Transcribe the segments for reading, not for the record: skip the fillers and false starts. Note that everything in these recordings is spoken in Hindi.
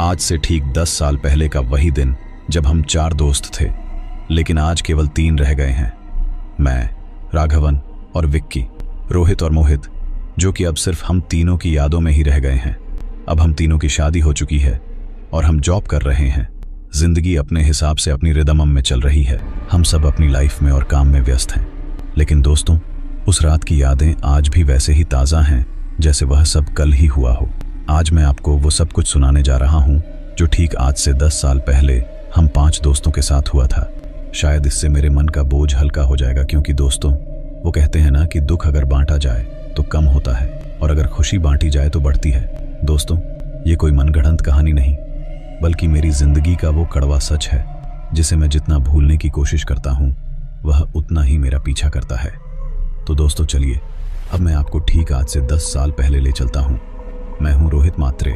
आज से ठीक 10 साल पहले का वही दिन जब हम 4 दोस्त थे, लेकिन आज केवल 3 रह गए हैं। मैं, राघवन और विक्की, रोहित और मोहित, जो कि अब सिर्फ हम तीनों की यादों में ही रह गए हैं। अब हम तीनों की शादी हो चुकी है और हम जॉब कर रहे हैं। जिंदगी अपने हिसाब से अपनी रिदम में चल रही है। हम सब अपनी लाइफ में और काम में व्यस्त हैं। लेकिन दोस्तों, उस रात की यादें आज भी वैसे ही ताज़ा हैं जैसे वह सब कल ही हुआ हो। आज मैं आपको वो सब कुछ सुनाने जा रहा हूँ जो ठीक आज से 10 साल पहले हम 5 दोस्तों के साथ हुआ था। शायद इससे मेरे मन का बोझ हल्का हो जाएगा, क्योंकि दोस्तों, वो कहते हैं ना कि दुख अगर बांटा जाए तो कम होता है और अगर खुशी बांटी जाए तो बढ़ती है। दोस्तों, ये कोई मनगढ़ंत कहानी नहीं, बल्कि मेरी जिंदगी का वो कड़वा सच है जिसे मैं जितना भूलने की कोशिश करता हूँ वह उतना ही मेरा पीछा करता है। तो दोस्तों, चलिए अब मैं आपको ठीक आज से 10 साल पहले ले चलता हूँ। मैं हूँ रोहित मात्रे।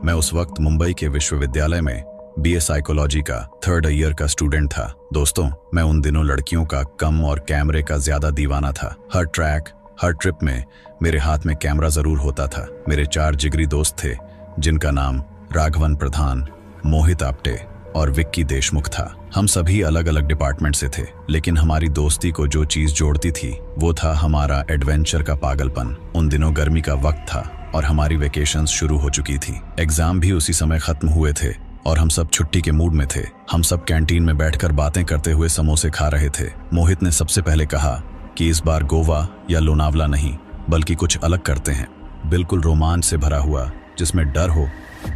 मैं उस वक्त मुंबई के विश्वविद्यालय में BA साइकोलॉजी का 3rd ईयर का स्टूडेंट था। दोस्तों, मैं उन दिनों लड़कियों का कम और कैमरे का ज्यादा दीवाना था। हर ट्रैक, हर ट्रिप में मेरे हाथ में कैमरा जरूर होता था। मेरे 4 जिगरी दोस्त थे जिनका नाम राघवन प्रधान, मोहित आप्टे और विक्की देशमुख था। हम सभी अलग अलग डिपार्टमेंट से थे, लेकिन हमारी दोस्ती को जो चीज जोड़ती थी वो था हमारा एडवेंचर का पागलपन। उन दिनों गर्मी का वक्त था और हमारी वेकेशंस शुरू हो चुकी थी। एग्जाम भी उसी समय खत्म हुए थे और हम सब छुट्टी के मूड में थे। हम सब कैंटीन में बैठकर बातें करते हुए समोसे खा रहे थे। मोहित ने सबसे पहले कहा कि इस बार गोवा या लोनावला नहीं, बल्कि कुछ अलग करते हैं, बिल्कुल रोमांच से भरा हुआ, जिसमें डर हो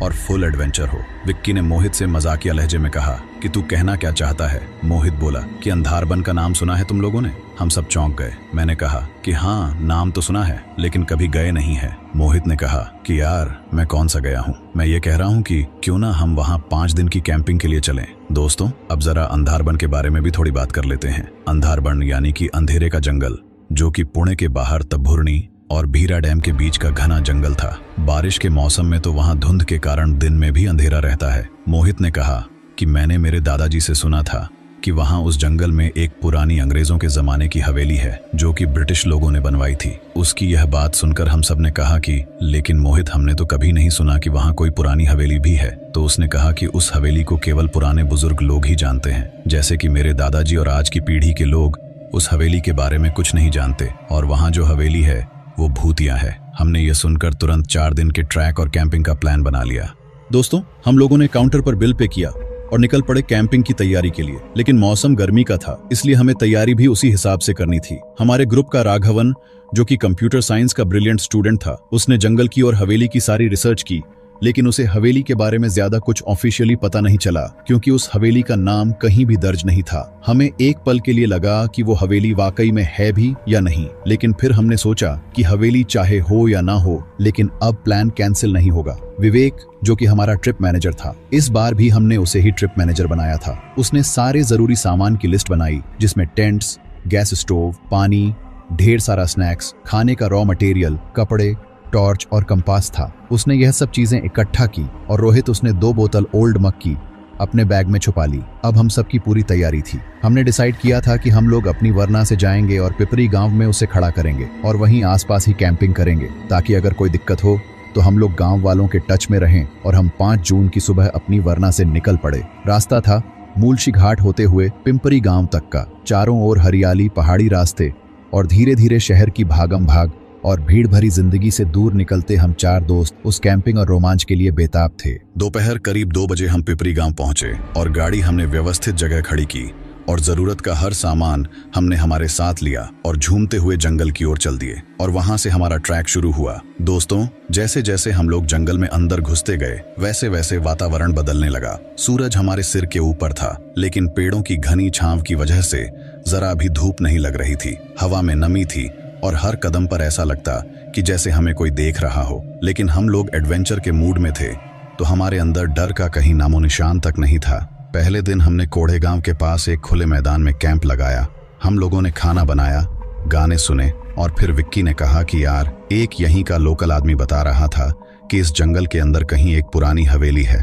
और फुल एडवेंचर हो। विक्की ने मोहित से मजाकिया लहजे में कहा कि तू कहना क्या चाहता है। मोहित बोला कि अंधारबन का नाम सुना है तुम लोगों ने। हम सब चौंक गए। मैंने कहा कि हाँ, नाम तो सुना है, लेकिन कभी गए नहीं है। मोहित ने कहा कि यार, मैं कौन सा गया हूँ, मैं ये कह रहा हूँ कि क्यों ना हम वहाँ 5 दिन की कैंपिंग के लिए चलें। दोस्तों, अब जरा अंधारबन के बारे में भी थोड़ी बात कर लेते हैं। अंधारबन यानी कि अंधेरे का जंगल, जो कि पुणे के बाहर तभुर्णी और भीरा डैम के बीच का घना जंगल था। बारिश के मौसम में तो वहां धुंध के कारण दिन में भी अंधेरा रहता है। मोहित ने कहा कि मैंने मेरे दादाजी से सुना था कि वहां उस जंगल में एक पुरानी अंग्रेजों के जमाने की हवेली है जो कि ब्रिटिश लोगों ने बनवाई थी। उसकी यह बात सुनकर हम सब ने कहा कि लेकिन मोहित, हमने तो कभी नहीं सुना कि वहां कोई पुरानी हवेली भी है। तो उसने कहा कि उस हवेली को केवल पुराने बुजुर्ग लोग ही जानते हैं, जैसे कि मेरे दादाजी, और आज की पीढ़ी के लोग उस हवेली के बारे में कुछ नहीं जानते। और वहां जो हवेली है वो भूतिया है। हमने ये सुनकर तुरंत 4 दिन के ट्रैक और कैंपिंग का प्लान बना लिया। दोस्तों, हम लोगों ने काउंटर पर बिल पे किया और निकल पड़े कैंपिंग की तैयारी के लिए। लेकिन मौसम गर्मी का था, इसलिए हमें तैयारी भी उसी हिसाब से करनी थी। हमारे ग्रुप का राघवन, जो कि कंप्यूटर साइंस का ब्रिलियंट स्टूडेंट था, उसने जंगल की और हवेली की सारी रिसर्च की, लेकिन उसे हवेली के बारे में ज्यादा कुछ ऑफिशियली पता नहीं चला, क्योंकि उस हवेली का नाम कहीं भी दर्ज नहीं था। हमें एक पल के लिए लगा कि वो हवेली वाकई में है भी या नहीं, लेकिन फिर हमने सोचा कि हवेली चाहे हो या ना हो, लेकिन अब प्लान कैंसिल नहीं होगा। विवेक, जो कि हमारा ट्रिप मैनेजर था, इस बार भी हमने उसे ही ट्रिप मैनेजर बनाया था। उसने सारे जरूरी सामान की लिस्ट बनाई, जिसमें टेंट्स, गैस स्टोव, पानी, ढेर सारा स्नैक्स, खाने का रॉ मटेरियल, कपड़े, टॉर्च और कंपास था। उसने यह सब चीजें इकट्ठा की और रोहित, उसने 2 बोतल ओल्ड मक्की अपने बैग में छुपा ली। अब हम सबकी पूरी तैयारी थी। हमने डिसाइड किया था कि हम लोग अपनी वरना से जाएंगे और पिपरी गांव में उसे खड़ा करेंगे और वहीं आसपास ही कैंपिंग करेंगे, ताकि अगर कोई दिक्कत हो तो हम लोग गांव वालों के टच में रहें। और हम 5 जून की सुबह अपनी वरना से निकल पड़े। रास्ता था मूलशी घाट होते हुए पिंपरी गांव तक का। चारों ओर हरियाली, पहाड़ी रास्ते और धीरे धीरे शहर की भागम भाग और भीड़ भरी जिंदगी से दूर निकलते हम 4 दोस्त उस कैंपिंग और रोमांच के लिए बेताब थे। दोपहर करीब 2 बजे हम पिपरी गांव पहुंचे और गाड़ी हमने व्यवस्थित जगह खड़ी की और जरूरत का हर सामान हमने हमारे साथ लिया और झूमते हुए जंगल की ओर चल दिए। और वहां से हमारा ट्रैक शुरू हुआ। दोस्तों, जैसे जैसे हम लोग जंगल में अंदर घुसते गए, वैसे वैसे वातावरण बदलने लगा। सूरज हमारे सिर के ऊपर था, लेकिन पेड़ों की घनी छांव की वजह से जरा भी धूप नहीं लग रही थी। हवा में नमी थी और हर कदम पर ऐसा लगता कि जैसे हमें कोई देख रहा हो। लेकिन हम लोग एडवेंचर के मूड में थे, तो हमारे अंदर डर का कहीं नामो निशान तक नहीं था। पहले दिन हमने कोढ़े गांव के पास एक खुले मैदान में कैंप लगाया। हम लोगों ने खाना बनाया, गाने सुने और फिर विक्की ने कहा कि यार, एक यहीं का लोकल आदमी बता रहा था कि इस जंगल के अंदर कहीं एक पुरानी हवेली है,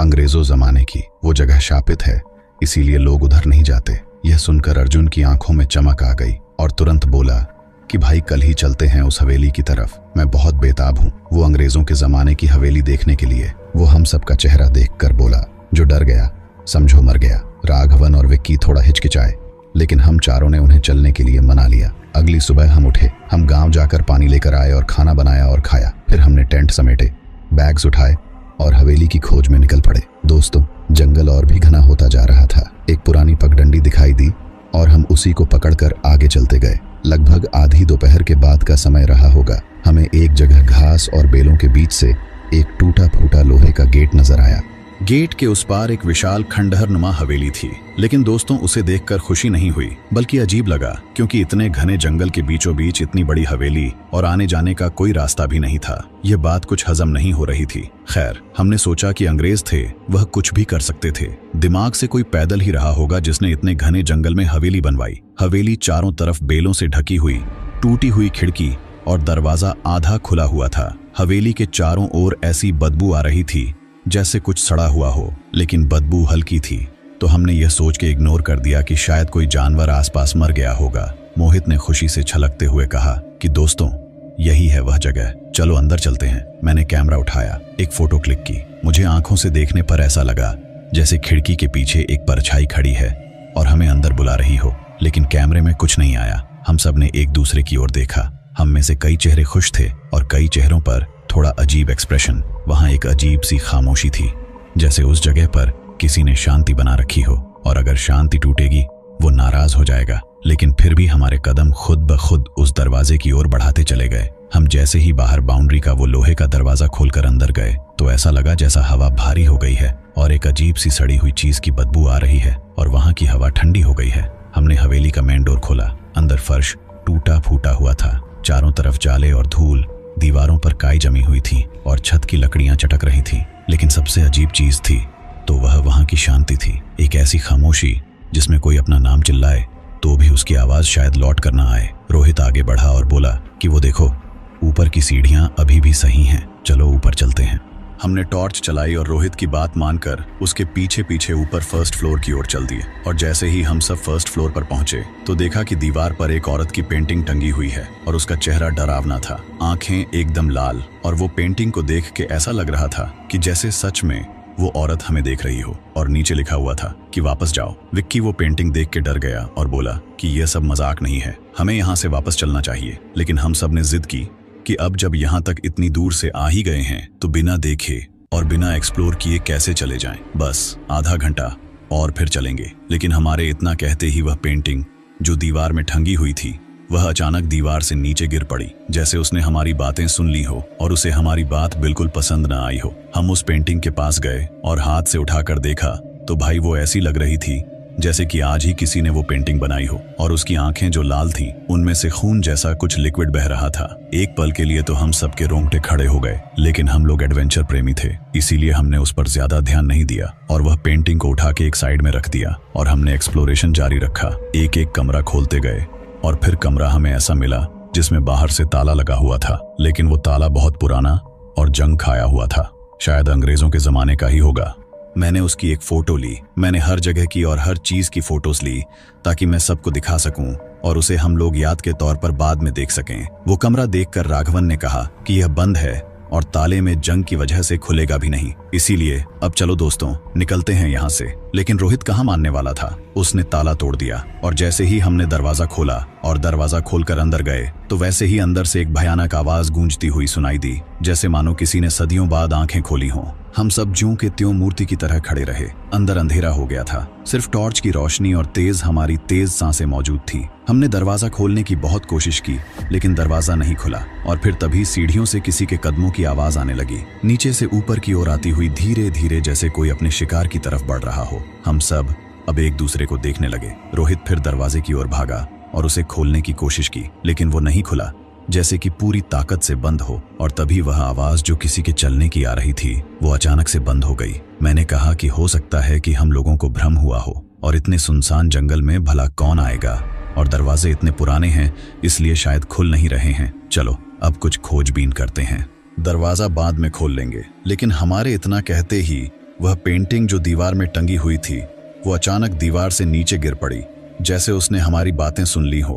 अंग्रेजों जमाने की। वो जगह शापित है, इसीलिए लोग उधर नहीं जाते। यह सुनकर अर्जुन की आंखों में चमक आ गई और तुरंत बोला कि भाई, कल ही चलते हैं उस हवेली की तरफ। मैं बहुत बेताब हूँ वो अंग्रेजों के जमाने की हवेली देखने के लिए। वो हम सबका चेहरा देखकर बोला, जो डर गया समझो मर गया। राघवन और विक्की थोड़ा हिचकिचाए, लेकिन हम चारों ने उन्हें चलने के लिए मना लिया। अगली सुबह हम उठे, हम गांव जाकर पानी लेकर आए और खाना बनाया और खाया। फिर हमने टेंट समेटे, बैग्स उठाए और हवेली की खोज में निकल पड़े। दोस्तों, जंगल और भी घना होता जा रहा था। एक पुरानी पगडंडी दिखाई दी और हम उसी को पकड़कर आगे चलते गए। लगभग आधी दोपहर के बाद का समय रहा होगा। हमें एक जगह घास और बेलों के बीच से एक टूटा फूटा लोहे का गेट नजर आया। गेट के उस पार एक विशाल खंडहर नुमा हवेली थी, लेकिन दोस्तों उसे देखकर खुशी नहीं हुई, बल्कि अजीब लगा, क्योंकि इतने घने जंगल के बीचों बीच इतनी बड़ी हवेली और आने जाने का कोई रास्ता भी नहीं था। यह बात कुछ हजम नहीं हो रही थी। खैर, हमने सोचा कि अंग्रेज थे, वह कुछ भी कर सकते थे। दिमाग से कोई पैदल ही रहा होगा जिसने इतने घने जंगल में हवेली बनवाई। हवेली चारों तरफ बेलों से ढकी हुई, टूटी हुई खिड़की और दरवाजा आधा खुला हुआ था। हवेली के चारों ओर ऐसी बदबू आ रही थी जैसे कुछ सड़ा हुआ हो, लेकिन बदबू हल्की थी, तो हमने यह सोच के इग्नोर कर दिया कि शायद कोई जानवर आसपास मर गया होगा। मोहित ने खुशी से छलकते हुए कहा कि दोस्तों, यही है वह जगह, चलो अंदर चलते हैं। मैंने कैमरा उठाया, एक फोटो क्लिक की। मुझे आंखों से देखने पर ऐसा लगा जैसे खिड़की के पीछे एक परछाई खड़ी है और हमें अंदर बुला रही हो, लेकिन कैमरे में कुछ नहीं आया। हम सब ने एक दूसरे की ओर देखा। हम में से कई चेहरे खुश थे और कई चेहरों पर थोड़ा अजीब एक्सप्रेशन। वहां एक अजीब सी खामोशी थी, जैसे उस जगह पर किसी ने शांति बना रखी हो, और अगर शांति टूटेगी वो नाराज हो जाएगा। लेकिन फिर भी हमारे कदम खुद ब खुद उस दरवाजे की ओर बढ़ाते चले गए। हम जैसे ही बाहर बाउंड्री का वो लोहे का दरवाजा खोलकर अंदर गए तो ऐसा लगा जैसा हवा भारी हो गई है और एक अजीब सी सड़ी हुई चीज की बदबू आ रही है और वहां की हवा ठंडी हो गई है। हमने हवेली का मेन डोर खोला। अंदर फर्श टूटा फूटा हुआ था, चारों तरफ जाले और धूल, दीवारों पर काई जमी हुई थी और छत की लकड़ियां चटक रही थीं। लेकिन सबसे अजीब चीज थी तो वह वहां की शांति थी। एक ऐसी खामोशी जिसमें कोई अपना नाम चिल्लाए तो भी उसकी आवाज शायद लौट कर ना आए। रोहित आगे बढ़ा और बोला कि वो देखो, ऊपर की सीढ़ियां अभी भी सही हैं, चलो ऊपर चलते हैं। हमने टॉर्च चलाई और रोहित की बात मानकर उसके पीछे पीछे ऊपर फर्स्ट फ्लोर की ओर चल दिए। और जैसे ही हम सब फर्स्ट फ्लोर पर पहुंचे तो देखा कि दीवार पर एक औरत की पेंटिंग टंगी हुई है और उसका चेहरा डरावना था, आंखें एकदम लाल, और वो पेंटिंग को देख के ऐसा लग रहा था कि जैसे सच में वो औरत हमें देख रही हो। और नीचे लिखा हुआ था कि वापस जाओ। विक्की वो पेंटिंग देख के डर गया और बोला कि यह सब मजाक नहीं है, हमें यहाँ से वापस चलना चाहिए। लेकिन हम सब ने जिद की कि अब जब यहाँ तक इतनी दूर से आ ही गए हैं तो बिना देखे और बिना एक्सप्लोर किए कैसे चले जाएं। बस आधा घंटा और फिर चलेंगे। लेकिन हमारे इतना कहते ही वह पेंटिंग जो दीवार में टंगी हुई थी वह अचानक दीवार से नीचे गिर पड़ी, जैसे उसने हमारी बातें सुन ली हो और उसे हमारी बात बिल्कुल पसंद न आई हो। हम उस पेंटिंग के पास गए और हाथ से उठाकर देखा तो भाई वो ऐसी लग रही थी जैसे कि आज ही किसी ने वो पेंटिंग बनाई हो, और उसकी आंखें जो लाल थीं उनमें से खून जैसा कुछ लिक्विड बह रहा था। एक पल के लिए तो हम सबके रोंगटे खड़े हो गए, लेकिन हम लोग एडवेंचर प्रेमी थे, इसीलिए हमने उस पर ज्यादा ध्यान नहीं दिया और वह पेंटिंग को उठा के एक साइड में रख दिया और हमने एक्सप्लोरेशन जारी रखा। एक एक कमरा खोलते गए और फिर कमरा हमें ऐसा मिला जिसमें बाहर से ताला लगा हुआ था, लेकिन वो ताला बहुत पुराना और जंग खाया हुआ था, शायद अंग्रेजों के जमाने का ही होगा। मैंने उसकी एक फोटो ली। मैंने हर जगह की और हर चीज की फोटोज ली ताकि मैं सबको दिखा सकूं और उसे हम लोग याद के तौर पर बाद में देख सकें। वो कमरा देखकर राघवन ने कहा कि यह बंद है और ताले में जंग की वजह से खुलेगा भी नहीं, इसीलिए अब चलो दोस्तों निकलते हैं यहाँ से। लेकिन रोहित कहाँ मानने वाला था, उसने ताला तोड़ दिया और जैसे ही हमने दरवाजा खोला और दरवाजा खोलकर अंदर गए तो वैसे ही अंदर से एक भयानक आवाज गूंजती हुई सुनाई दी, जैसे मानो किसी ने सदियों बाद आंखें खोली हों। हम सब ज्यों के त्यों मूर्ति की तरह खड़े रहे। अंदर अंधेरा हो गया था, सिर्फ टॉर्च की रोशनी और तेज हमारी तेज सांसें मौजूद थी। हमने दरवाजा खोलने की बहुत कोशिश की लेकिन दरवाजा नहीं खुला और फिर तभी सीढ़ियों से किसी के कदमों की आवाज आने लगी, नीचे से ऊपर की ओर आती हुई, धीरे धीरे, जैसे कोई अपने शिकार की तरफ बढ़ रहा हो। हम सब अब एक दूसरे को देखने लगे। रोहित फिर दरवाजे की ओर भागा और उसे खोलने की कोशिश की, लेकिन वो नहीं खुला, जैसे कि पूरी ताकत से बंद हो। और तभी वह आवाज जो किसी के चलने की आ रही थी वो अचानक से बंद हो गई। मैंने कहा कि हो सकता है कि हम लोगों को भ्रम हुआ हो और इतने सुनसान जंगल में भला कौन आएगा, और दरवाजे इतने पुराने हैं इसलिए शायद खुल नहीं रहे हैं। चलो अब कुछ खोजबीन करते हैं, दरवाजा बाद में खोल लेंगे। लेकिन हमारे इतना कहते ही वह पेंटिंग जो दीवार में टंगी हुई थी वो अचानक दीवार से नीचे गिर पड़ी, जैसे उसने हमारी बातें सुन ली हो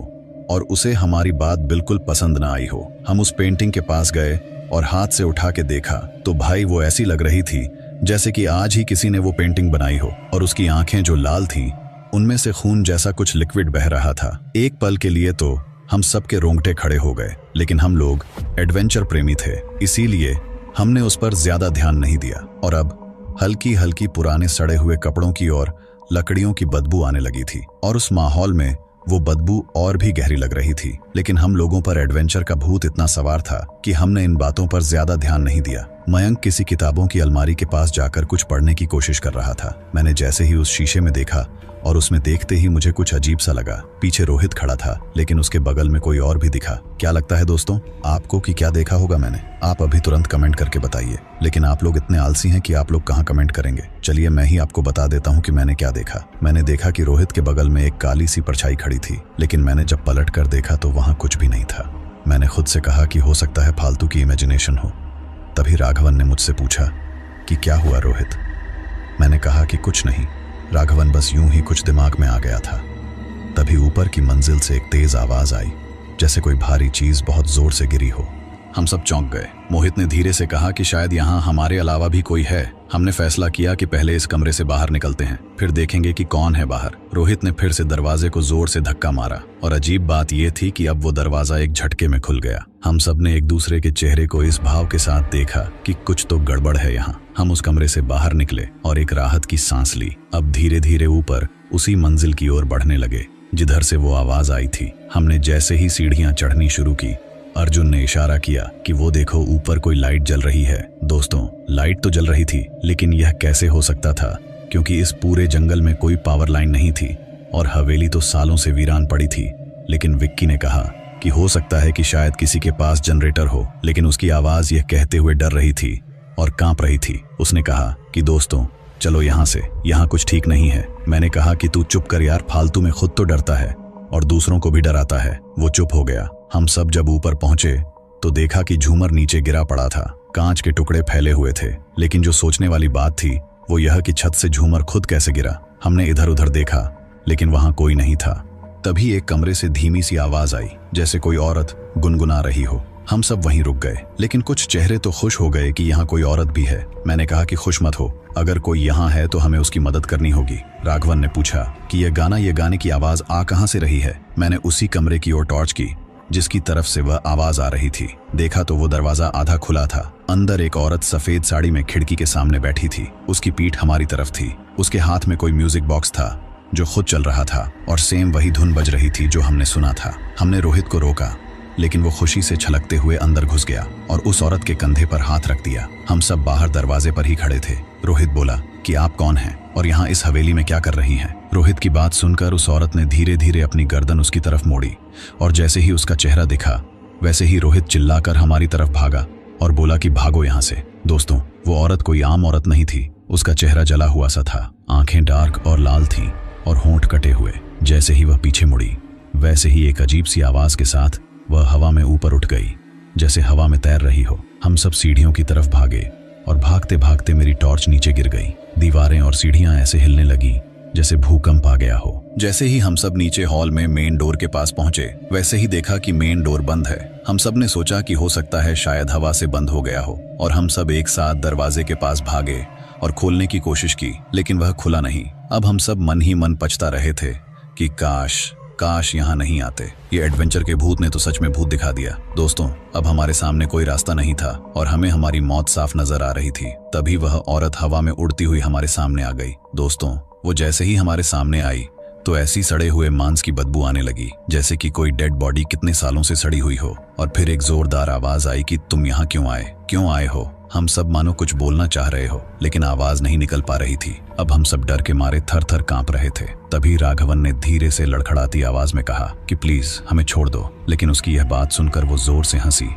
और उसे हमारी बात बिल्कुल पसंद ना आई हो। हम उस पेंटिंग के पास गए और हाथ से उठा के देखा तो भाई वो ऐसी लग रही थी जैसे कि आज ही किसी ने वो पेंटिंग बनाई हो। और उसकी आंखें जो लाल थीं, उनमें से खून जैसा कुछ लिक्विड बह रहा था। एक पल के लिए तो हम सबके रोंगटे खड़े हो गए, लेकिन हम लोग एडवेंचर प्रेमी थे, इसीलिए हमने उस पर ज्यादा ध्यान नहीं दिया। और अब हल्की हल्की पुराने सड़े हुए कपड़ों की और लकड़ियों की बदबू आने लगी थी, और उस माहौल में वो बदबू और भी गहरी लग रही थी। लेकिन हम लोगों पर एडवेंचर का भूत इतना सवार था कि हमने इन बातों पर ज्यादा ध्यान नहीं दिया। मयंक किसी किताबों की अलमारी के पास जाकर कुछ पढ़ने की कोशिश कर रहा था। मैंने जैसे ही उस शीशे में देखा और उसमें देखते ही मुझे कुछ अजीब सा लगा। पीछे रोहित खड़ा था, लेकिन उसके बगल में कोई और भी दिखा। क्या लगता है दोस्तों आपको कि क्या देखा होगा मैंने? आप अभी तुरंत कमेंट करके बताइए। लेकिन आप लोग इतने आलसी हैं कि आप लोग कहाँ कमेंट करेंगे। चलिए मैं ही आपको बता देता हूँ कि मैंने क्या देखा। मैंने देखा कि रोहित के बगल में एक काली सी परछाई खड़ी थी, लेकिन मैंने जब पलट कर देखा तो वहां कुछ भी नहीं था। मैंने खुद से कहा कि हो सकता है फालतू की इमेजिनेशन हो। तभी राघवन ने मुझसे पूछा कि क्या हुआ रोहित? मैंने कहा कि कुछ नहीं राघवन, बस यूं ही कुछ दिमाग में आ गया था। तभी ऊपर की मंजिल से एक तेज आवाज आई, जैसे कोई भारी चीज बहुत जोर से गिरी हो। हम सब चौंक गए। मोहित ने धीरे से कहा कि शायद यहाँ हमारे अलावा भी कोई है। हमने फैसला किया कि पहले इस कमरे से बाहर निकलते हैं, फिर देखेंगे कि कौन है बाहर। रोहित ने फिर से दरवाजे को जोर से धक्का मारा, और अजीब बात यह थी कि अब वो दरवाजा एक झटके में खुल गया। हम सब ने एक दूसरे के चेहरे को इस भाव के साथ देखा कि कुछ तो गड़बड़ है यहाँ। हम उस कमरे से बाहर निकले और एक राहत की सांस ली। अब धीरे धीरे ऊपर उसी मंजिल की ओर बढ़ने लगे जिधर से वो आवाज आई थी। हमने जैसे ही सीढ़ियां चढ़नी शुरू की, अर्जुन ने इशारा किया कि वो देखो ऊपर कोई लाइट जल रही है। दोस्तों लाइट तो जल रही थी, लेकिन यह कैसे हो सकता था, क्योंकि इस पूरे जंगल में कोई पावर लाइन नहीं थी और हवेली तो सालों से वीरान पड़ी थी। लेकिन विक्की ने कहा कि हो सकता है कि शायद किसी के पास जनरेटर हो, लेकिन उसकी आवाज यह कहते हुए डर रही थी और कांप रही थी। उसने कहा कि दोस्तों चलो यहाँ से, यहाँ कुछ ठीक नहीं है। मैंने कहा कि तू चुप कर यार, फालतू में खुद तो डरता है और दूसरों को भी डराता है। वो चुप हो गया। हम सब जब ऊपर पहुंचे तो देखा कि झूमर नीचे गिरा पड़ा था। कांच के टुकड़े फैले हुए थे, लेकिन जो सोचने वाली बात थी वो यह कि छत से झूमर खुद कैसे गिरा। हमने इधर उधर देखा, लेकिन वहां कोई नहीं था। तभी एक कमरे से धीमी सी आवाज आई, जैसे कोई औरत गुनगुना रही हो। हम सब वहीं रुक गए, लेकिन कुछ चेहरे तो खुश हो गए कि यहाँ कोई औरत भी है। मैंने कहा कि खुश मत हो, अगर कोई यहाँ है तो हमें उसकी मदद करनी होगी। राघवन ने पूछा कि ये गाने की आवाज आ कहाँ से रही है। मैंने उसी कमरे की ओर टॉर्च की जिसकी तरफ से वह आवाज आ रही थी। देखा तो वो दरवाजा आधा खुला था। अंदर एक औरत सफेद साड़ी में खिड़की के सामने बैठी थी। उसकी पीठ हमारी तरफ थी। उसके हाथ में कोई म्यूजिक बॉक्स था जो खुद चल रहा था, और सेम वही धुन बज रही थी जो हमने सुना था। हमने रोहित को रोका, लेकिन वो खुशी से छलकते हुए अंदर घुस गया और उस औरत के कंधे पर हाथ रख दिया। हम सब बाहर दरवाजे पर ही खड़े थे। रोहित बोला कि आप कौन हैं और यहाँ इस हवेली में क्या कर रही हैं? रोहित की बात सुनकर उस औरत ने धीरे धीरे अपनी गर्दन उसकी तरफ मोड़ी, और जैसे ही उसका चेहरा दिखा वैसे ही रोहित चिल्लाकर हमारी तरफ भागा और बोला कि भागो यहाँ से। दोस्तों वो औरत कोई आम औरत नहीं थी। उसका चेहरा जला हुआ सा था, आंखें डार्क और लाल थीं और होंठ कटे हुए। जैसे ही वह पीछे मुड़ी, वैसे ही एक अजीब सी आवाज के साथ वह हवा में ऊपर उठ गई, जैसे हवा में तैर रही हो। हम सब सीढ़ियों की तरफ भागे और भागते भागते मेरी टॉर्च नीचे गिर गई। दीवारें और सीढ़ियां ऐसे हिलने लगी जैसे भूकंप आ गया हो। जैसे ही हम सब नीचे हॉल में मेन डोर के पास पहुंचे, वैसे ही देखा कि मेन डोर बंद है। हम सब ने सोचा कि हो सकता है शायद हवा से बंद हो गया हो, और हम सब एक साथ दरवाजे के पास भागे और खोलने की कोशिश की, लेकिन वह खुला नहीं। अब हम सब मन ही मन पछता रहे थे कि काश यहाँ नहीं आते। ये एडवेंचर के भूत ने तो सच में भूत दिखा दिया। दोस्तों अब हमारे सामने कोई रास्ता नहीं था और हमें हमारी मौत साफ नजर आ रही थी। तभी वह औरत हवा में उड़ती हुई हमारे सामने आ गई। दोस्तों वो जैसे ही हमारे सामने आई तो ऐसी सड़े हुए मांस की बदबू आने लगी जैसे कि कोई डेड बॉडी कितने सालों से सड़ी हुई हो। और फिर एक जोरदार आवाज आई कि तुम यहाँ क्यों आए हो? हम सब मानो कुछ बोलना चाह रहे हो, लेकिन आवाज नहीं निकल पा रही थी। अब हम सब डर के मारे थर थर कांप रहे थे। तभी राघवन ने धीरे से लड़खड़ाती आवाज में कहा कि प्लीज हमें छोड़ दो। लेकिन उसकी यह बात सुनकर वो जोर से हंसी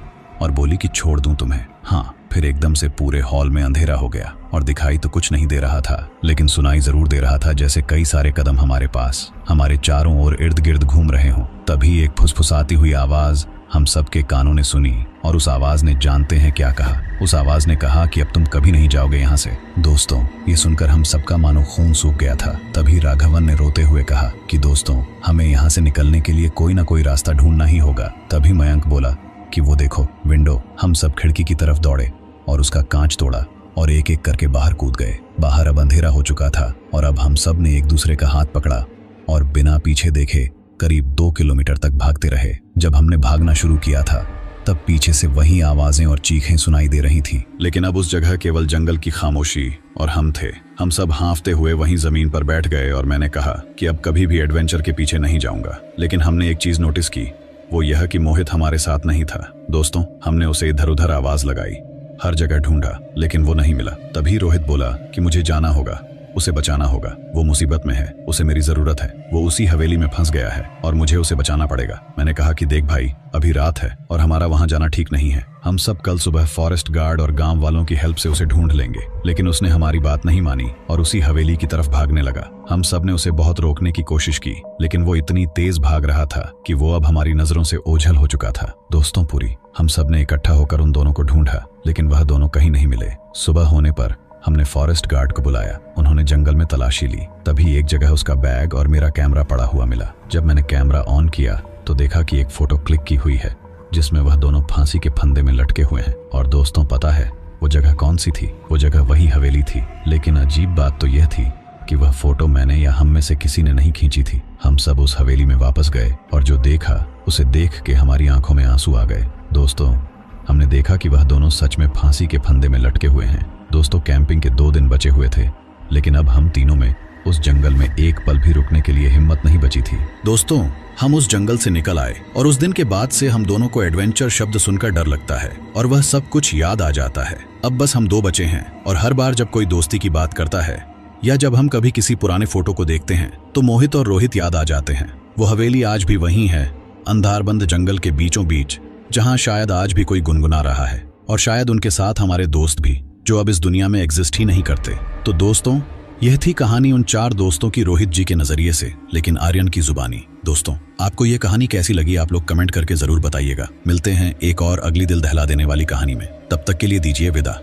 और बोली कि छोड़ दूं तुम्हें? हाँ। फिर एकदम से पूरे हॉल में अंधेरा हो गया और दिखाई तो कुछ नहीं दे रहा था, लेकिन सुनाई जरूर दे रहा था, जैसे कई सारे कदम हमारे पास, हमारे चारों ओर इर्द गिर्द घूम रहे हों। तभी एक फुसफुसाती हुई आवाज हम सबके कानों ने सुनी, और उस आवाज ने जानते हैं क्या कहा? उस आवाज ने कहा कि अब तुम कभी नहीं जाओगे यहाँ से। दोस्तों ये सुनकर हम सबका मानो खून सूख गया था। तभी राघवन ने रोते हुए कहा कि दोस्तों हमें यहाँ से निकलने के लिए कोई ना कोई रास्ता ढूंढना ही होगा। तभी मयंक बोला कि वो देखो विंडो। हम सब खिड़की की तरफ दौड़े और उसका कांच तोड़ा और एक एक करके बाहर कूद गए। बाहर अब अंधेरा हो चुका था और अब हम सब ने एक दूसरे का हाथ पकड़ा और बिना पीछे देखे करीब 2 किलोमीटर तक भागते रहे। जब हमने भागना शुरू किया था तब पीछे से वही आवाजें और चीखें सुनाई दे रही थीं। लेकिन अब उस जगह केवल जंगल की खामोशी और हम थे। हम सब हांफते हुए वहीं जमीन पर बैठ गए और मैंने कहा कि अब कभी भी एडवेंचर के पीछे नहीं जाऊंगा। लेकिन हमने एक चीज नोटिस की, वो यह कि मोहित हमारे साथ नहीं था। दोस्तों, हमने उसे इधर उधर आवाज लगाई, हर जगह ढूंढा, लेकिन वो नहीं मिला। तभी रोहित बोला कि मुझे जाना होगा, उसे बचाना होगा। वो मुसीबत में है, उसे मेरी जरूरत है। वो उसी हवेली में फंस गया है और मुझे उसे बचाना पड़ेगा। मैंने कहा कि देख भाई, अभी रात है और हमारा वहां जाना ठीक नहीं है। हम सब कल सुबह फॉरेस्ट गार्ड और गांव वालों की हेल्प से उसे ढूंढ लेंगे। लेकिन उसने हमारी बात नहीं मानी और उसी हवेली की तरफ भागने लगा। हम सब ने उसे बहुत रोकने की कोशिश की, लेकिन वो इतनी तेज भाग रहा था कि वो अब हमारी नजरों से ओझल हो चुका था। दोस्तों, पूरी हम सब ने इकट्ठा होकर उन दोनों को ढूंढा, लेकिन वह दोनों कहीं नहीं मिले। सुबह होने पर हमने फॉरेस्ट गार्ड को बुलाया। उन्होंने जंगल में तलाशी ली। तभी एक जगह उसका बैग और मेरा कैमरा पड़ा हुआ मिला। जब मैंने कैमरा ऑन किया तो देखा कि एक फोटो क्लिक की हुई है जिसमें वह दोनों फांसी के फंदे में लटके हुए हैं। और दोस्तों, पता है वो जगह कौन सी थी? वो जगह वही हवेली थी। लेकिन अजीब बात तो यह थी कि वह फोटो मैंने या हम में से किसी ने नहीं खींची थी। हम सब उस हवेली में वापस गए और जो देखा उसे देख के हमारी आंखों में आंसू आ गए। दोस्तों, हमने देखा कि वह दोनों सच में फांसी के फंदे में लटके हुए हैं। दोस्तों, कैंपिंग के 2 दिन बचे हुए थे, लेकिन अब हम तीनों में उस जंगल में एक पल भी रुकने के लिए हिम्मत नहीं बची थी। दोस्तों, हम उस जंगल से निकल आए और उस दिन के बाद से हम दोनों को एडवेंचर शब्द सुनकर डर लगता है और वह सब कुछ याद आ जाता है। अब बस हम 2 बचे हैं और हर बार जब कोई दोस्ती की बात करता है या जब हम कभी किसी पुराने फोटो को देखते हैं तो मोहित और रोहित याद आ जाते हैं। वो हवेली आज भी वही है, अंधारबंद जंगल के बीचों बीच, जहां शायद आज भी कोई गुनगुना रहा है और शायद उनके साथ हमारे दोस्त भी, जो अब इस दुनिया में एग्जिस्ट ही नहीं करते। तो दोस्तों, यह थी कहानी उन 4 दोस्तों की रोहित जी के नजरिए से, लेकिन आर्यन की जुबानी। दोस्तों, आपको यह कहानी कैसी लगी आप लोग कमेंट करके जरूर बताइएगा। मिलते हैं एक और अगली दिल दहला देने वाली कहानी में। तब तक के लिए दीजिए विदा।